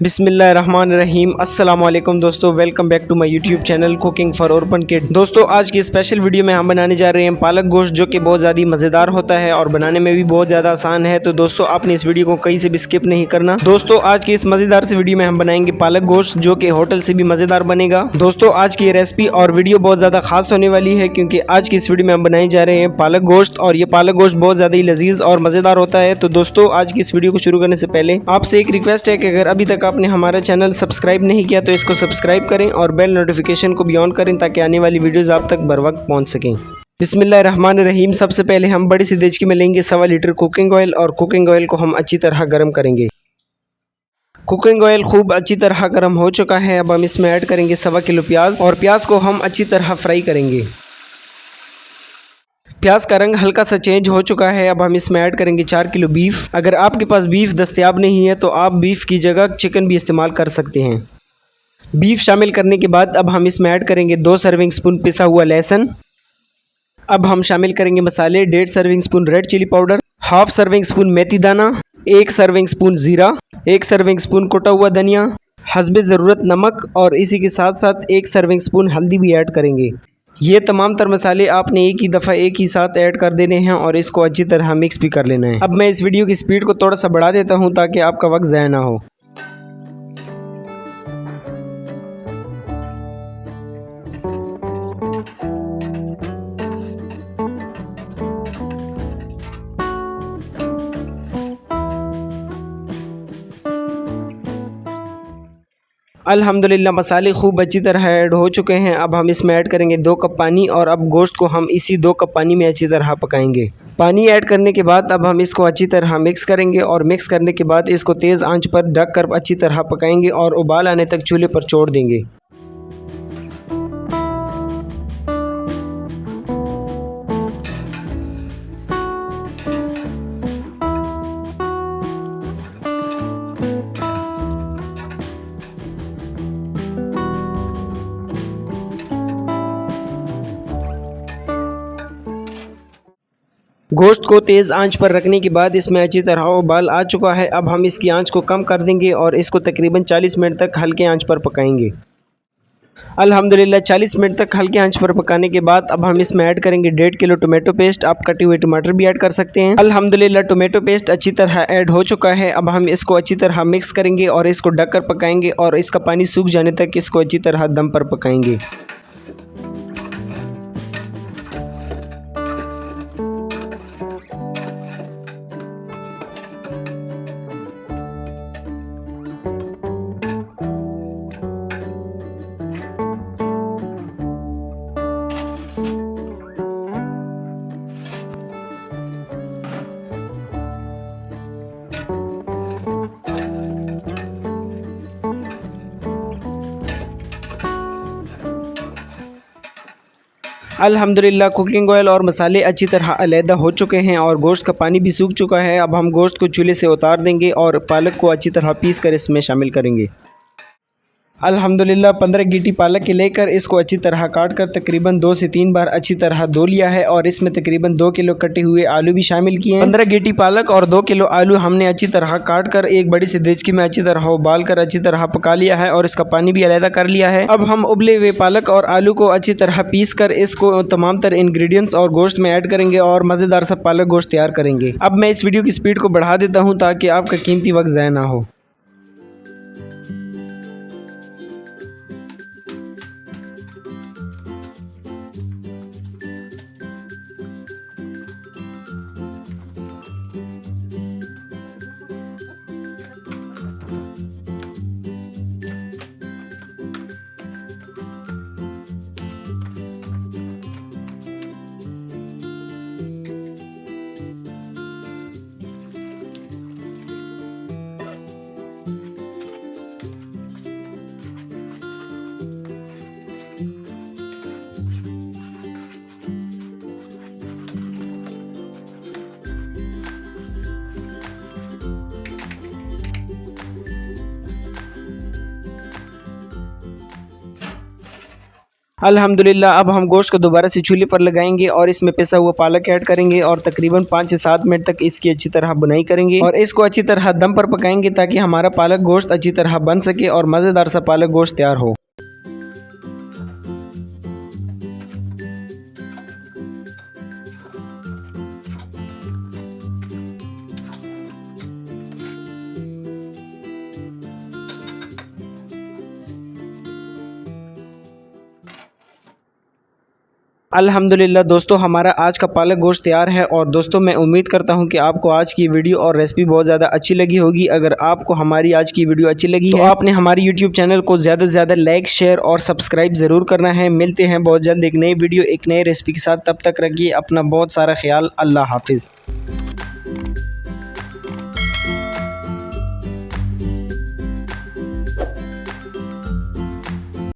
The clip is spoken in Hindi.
बिस्मिल्लाहिर्रहमानिर्रहीम। अस्सलाम वालेकुम दोस्तों, welcome back to my YouTube channel cooking for urban kids. दोस्तों, आज की स्पेशल वीडियो में हम बनाने जा रहे हैं पालक गोश्त, जो कि बहुत ज़्यादा मज़ेदार होता है और बनाने में भी बहुत ज़्यादा आसान है। तो दोस्तों, आपने इस वीडियो को कहीं से भी स्किप नहीं करना। दोस्तों, आज की इस मज़ेदार से वीडियो में हम बनाएंगे पालक गोश्त, जो कि होटल से भी मज़ेदार बनेगा। दोस्तों, आज की ये रेसिपी और वीडियो बहुत ज़्यादा खास होने वाली है, क्योंकि आज की इस वीडियो में हम बनाए जा रहे हैं पालक गोश्त, और ये पालक गोश्त बहुत ज़्यादा ही लजीज और मज़ेदार होता है। तो दोस्तों, आज की इस वीडियो को शुरू करने से पहले आपसे एक रिक्वेस्ट है कि अगर अभी तक आपने हमारा चैनल सब्सक्राइब नहीं किया तो इसको सब्सक्राइब करें और बेल नोटिफिकेशन को भी ऑन करें, ताकि आने वाली वीडियोस आप तक बर वक्त पहुंच सकें। बिस्मिल्लाहिर्रहमानिर्रहीम। सबसे पहले हम बड़ी सी देचकी में लेंगे 1.25 लीटर कुकिंग ऑयल, और कुकिंग ऑयल को हम अच्छी तरह गर्म करेंगे। कुकिंग ऑयल खूब अच्छी तरह गर्म हो चुका है। अब हम इसमें ऐड करेंगे 1.25 किलो प्याज, और प्याज को हम अच्छी तरह फ्राई करेंगे। प्याज का रंग हल्का सा चेंज हो चुका है। अब हम इसमें ऐड करेंगे 4 किलो बीफ। अगर आपके पास बीफ दस्तयाब नहीं है तो आप बीफ की जगह चिकन भी इस्तेमाल कर सकते हैं। बीफ शामिल करने के बाद अब हम इसमें ऐड करेंगे 2 सर्विंग स्पून पिसा हुआ लहसुन। अब हम शामिल करेंगे मसाले: 1.5 serving spoon red chilli powder, half serving spoon मेथी दाना, 1 सर्विंग स्पून जीरा, 1 सर्विंग स्पून कुटा हुआ धनिया, हस्बे ज़रूरत नमक, और इसी के साथ साथ 1 सर्विंग स्पून हल्दी भी ऐड करेंगे। ये तमाम तर मसाले आपने एक ही दफ़ा एक ही साथ ऐड कर देने हैं और इसको अच्छी तरह मिक्स भी कर लेना है। अब मैं इस वीडियो की स्पीड को थोड़ा सा बढ़ा देता हूँ, ताकि आपका वक्त ज़ाया ना हो। अल्हम्दुलिल्लाह, मसाले खूब अच्छी तरह ऐड हो चुके हैं। अब हम इसमें ऐड करेंगे 2 कप पानी, और अब गोश्त को हम इसी 2 कप पानी में अच्छी तरह पकाएंगे। पानी ऐड करने के बाद अब हम इसको अच्छी तरह मिक्स करेंगे, और मिक्स करने के बाद इसको तेज़ आंच पर ढक कर अच्छी तरह पकाएंगे और उबाल आने तक चूल्हे पर छोड़ देंगे। गोश्त को तेज़ आंच पर रखने के बाद इसमें अच्छी तरह उबाल आ चुका है। अब हम इसकी आंच को कम कर देंगे और इसको तकरीबन 40 मिनट तक हल्के आंच पर पकाएंगे। अल्हम्दुलिल्लाह, 40 मिनट तक हल्के आंच पर पकाने के बाद अब हम इसमें ऐड करेंगे 1.5 किलो टोमेटो पेस्ट। आप कटे हुए टमाटर भी ऐड कर सकते हैं। अल्हम्दुलिल्लाह, टोमेटो पेस्ट अच्छी तरह ऐड हो चुका है। अब हम इसको अच्छी तरह मिक्स करेंगे और इसको ढककर पकाएंगे, और इसका पानी सूख जाने तक इसको अच्छी तरह दम पर पकाएंगे। अल्हम्दुलिल्लाह, कुकिंग ऑयल और मसाले अच्छी तरह अलहदा हो चुके हैं और गोश्त का पानी भी सूख चुका है। अब हम गोश्त को चूल्हे से उतार देंगे और पालक को अच्छी तरह पीस कर इसमें शामिल करेंगे। अल्हम्दुलिल्लाह, 15 गीटी पालक के लेकर इसको अच्छी तरह काट कर तकरीबन 2 से 3 बार अच्छी तरह धो लिया है, और इसमें तकरीबन 2 किलो कटे हुए आलू भी शामिल किए हैं। 15 गीटी पालक और 2 किलो आलू हमने अच्छी तरह काट कर एक बड़ी सी देचकी में अच्छी तरह उबाल कर अच्छी तरह पका लिया है, और इसका पानी भी अलहदा कर लिया है। अब हम उबले हुए पालक और आलू को अच्छी तरह पीस कर इसको तमाम तर इंग्रेडिएंट्स और गोश्त में ऐड करेंगे और मज़ेदार सा पालक गोश्त तैयार करेंगे। अब मैं इस वीडियो की स्पीड को बढ़ा देता हूँ, ताकि आपका कीमती वक्त ज़ाया ना हो। अल्हम्दुलिल्लाह अब हम गोश्त को दोबारा से चूल्हे पर लगाएंगे और इसमें पिसा हुआ पालक ऐड करेंगे और तकरीबन 5 से 7 मिनट तक इसकी अच्छी तरह बुनाई करेंगे और इसको अच्छी तरह दम पर पकाएंगे ताकि हमारा पालक गोश्त अच्छी तरह बन सके और मज़ेदार सा पालक गोश्त तैयार हो। अल्हम्दुलिल्लाह दोस्तों हमारा आज का पालक गोश्त तैयार है। और दोस्तों मैं उम्मीद करता हूं कि आपको आज की वीडियो और रेसिपी बहुत ज़्यादा अच्छी लगी होगी। अगर आपको हमारी आज की वीडियो अच्छी लगी है तो आपने हमारी यूट्यूब चैनल को ज़्यादा से ज़्यादा लाइक शेयर और सब्सक्राइब ज़रूर करना है। मिलते हैं बहुत जल्द एक नई वीडियो एक नई रेसिपी के साथ। तब तक रखिए अपना बहुत सारा ख्याल। अल्लाह हाफिज़।